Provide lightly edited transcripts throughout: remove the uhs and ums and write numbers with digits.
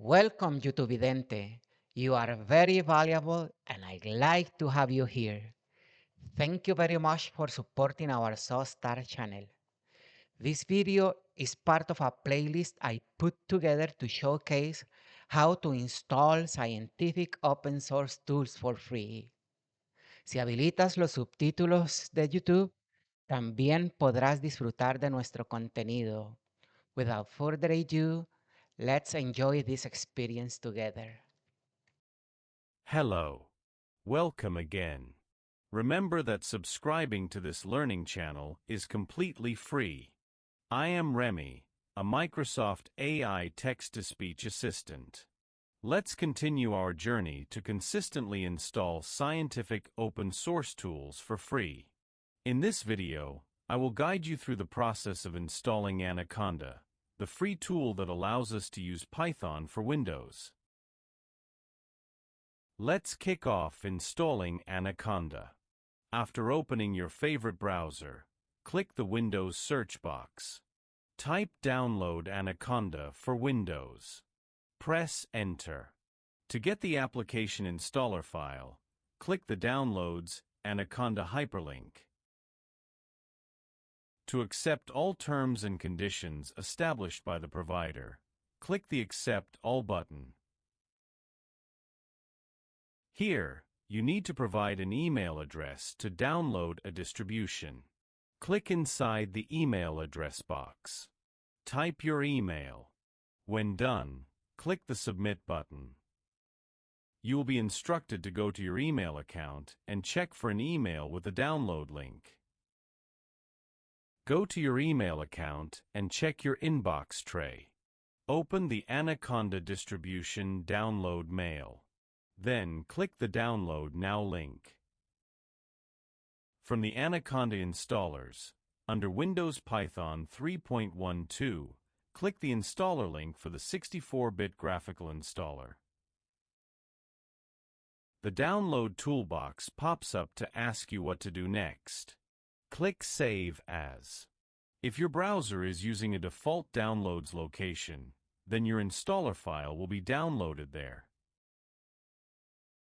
Welcome, YouTube-vidente. You are very valuable and I'd like to have you here. Thank you very much for supporting our S.O.S channel. This video is part of a playlist I put together to showcase how to install scientific open source tools for free. Si habilitas los subtítulos de YouTube, también podrás disfrutar de nuestro contenido. Without further ado, let's enjoy this experience together. Hello. Welcome again. Remember that subscribing to this learning channel is completely free. I am Remy, a Microsoft AI text-to-speech assistant. Let's continue our journey to consistently install scientific open source tools for free. In this video, I will guide you through the process of installing Anaconda, the free tool that allows us to use Python for Windows. Let's kick off installing Anaconda. After opening your favorite browser, click the Windows search box. Type Download Anaconda for Windows. Press Enter. To get the application installer file, click the Downloads Anaconda hyperlink. To accept all terms and conditions established by the provider, click the Accept All button. Here, you need to provide an email address to download a distribution. Click inside the email address box. Type your email. When done, click the Submit button. You will be instructed to go to your email account and check for an email with a download link. Go to your email account and check your inbox tray. Open the Anaconda distribution download mail. Then click the Download Now link. From the Anaconda installers, under Windows Python 3.12, click the installer link for the 64-bit graphical installer. The download toolbox pops up to ask you what to do next. Click Save As. If your browser is using a default downloads location, then your installer file will be downloaded there.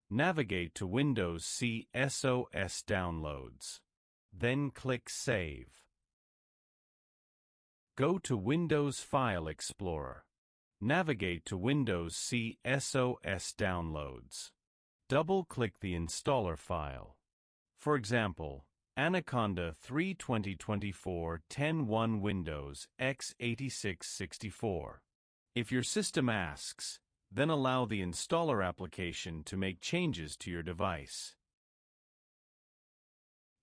Navigate to Windows C S.O.S Downloads. Then click Save. Go to Windows File Explorer. Navigate to Windows C S.O.S Downloads. Double-click the installer file. For example, Anaconda 3 2024 10.1 Windows x86 64. If your system asks, then allow the installer application to make changes to your device.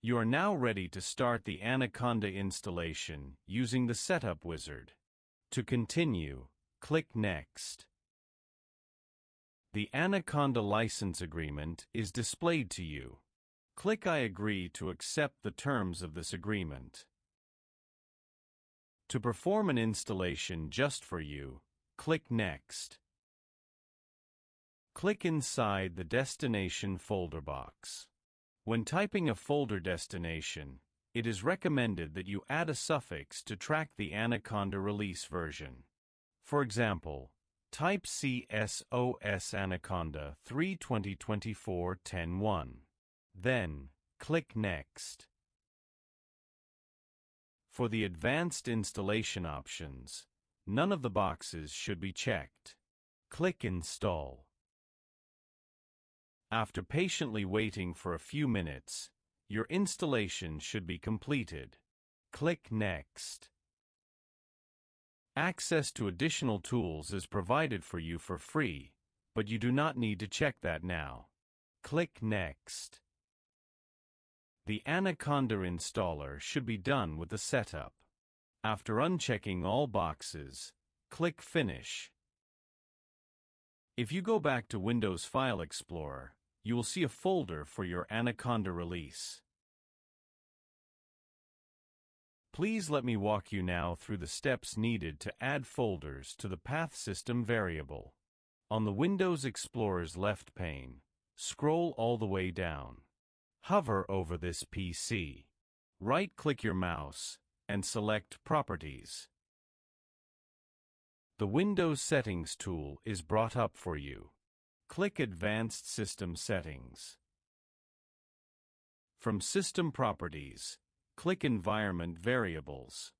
You are now ready to start the Anaconda installation using the Setup wizard. To continue, click Next. The Anaconda license agreement is displayed to you. Click I agree to accept the terms of this agreement. To perform an installation just for you, click Next. Click inside the destination folder box. When typing a folder destination, it is recommended that you add a suffix to track the Anaconda release version. For example, type S.O.S Anaconda 3 2024 10.1. Then, click Next. For the advanced installation options, none of the boxes should be checked. Click Install. After patiently waiting for a few minutes, your installation should be completed. Click Next. Access to additional tools is provided for you for free, but you do not need to check that now. Click Next. The Anaconda installer should be done with the setup. After unchecking all boxes, click Finish. If you go back to Windows File Explorer, you will see a folder for your Anaconda release. Please let me walk you now through the steps needed to add folders to the path system variable. On the Windows Explorer's left pane, scroll all the way down. Hover over this PC. Right-click your mouse and select Properties. The Windows Settings tool is brought up for you. Click Advanced System Settings. From System Properties, click Environment Variables.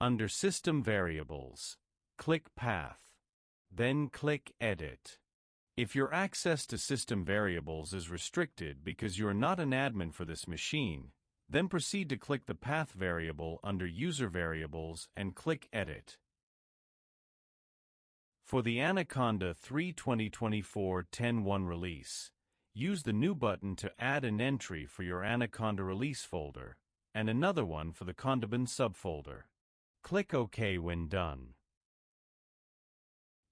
Under System Variables, click Path. Then click Edit. If your access to system variables is restricted because you are not an admin for this machine, then proceed to click the path variable under User Variables and click Edit. For the Anaconda 3 2024 10.1 release, use the New button to add an entry for your Anaconda release folder, and another one for the Condabin subfolder. Click OK when done.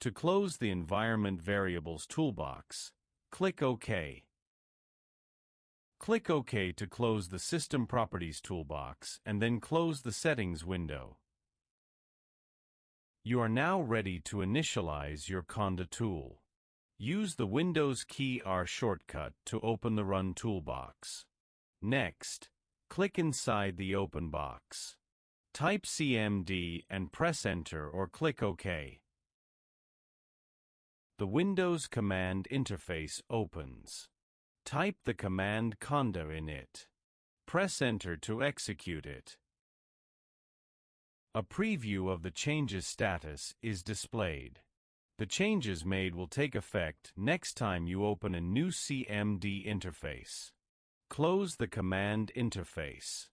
To close the Environment Variables toolbox, click OK. Click OK to close the System Properties toolbox and then close the Settings window. You are now ready to initialize your Conda tool. Use the Windows key R shortcut to open the Run toolbox. Next, click inside the Open box. Type CMD and press Enter or click OK. The Windows command interface opens. Type the command Conda in it. Press Enter to execute it. A preview of the changes status is displayed. The changes made will take effect next time you open a new CMD interface. Close the command interface.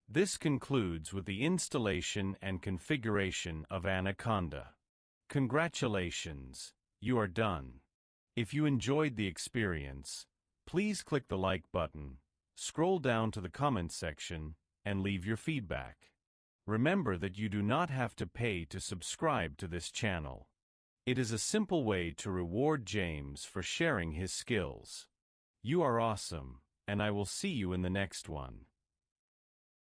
This concludes with the installation and configuration of Anaconda. Congratulations! You are done. If you enjoyed the experience, please click the like button, scroll down to the comments section, and leave your feedback. Remember that you do not have to pay to subscribe to this channel. It is a simple way to reward James for sharing his skills. You are awesome, and I will see you in the next one.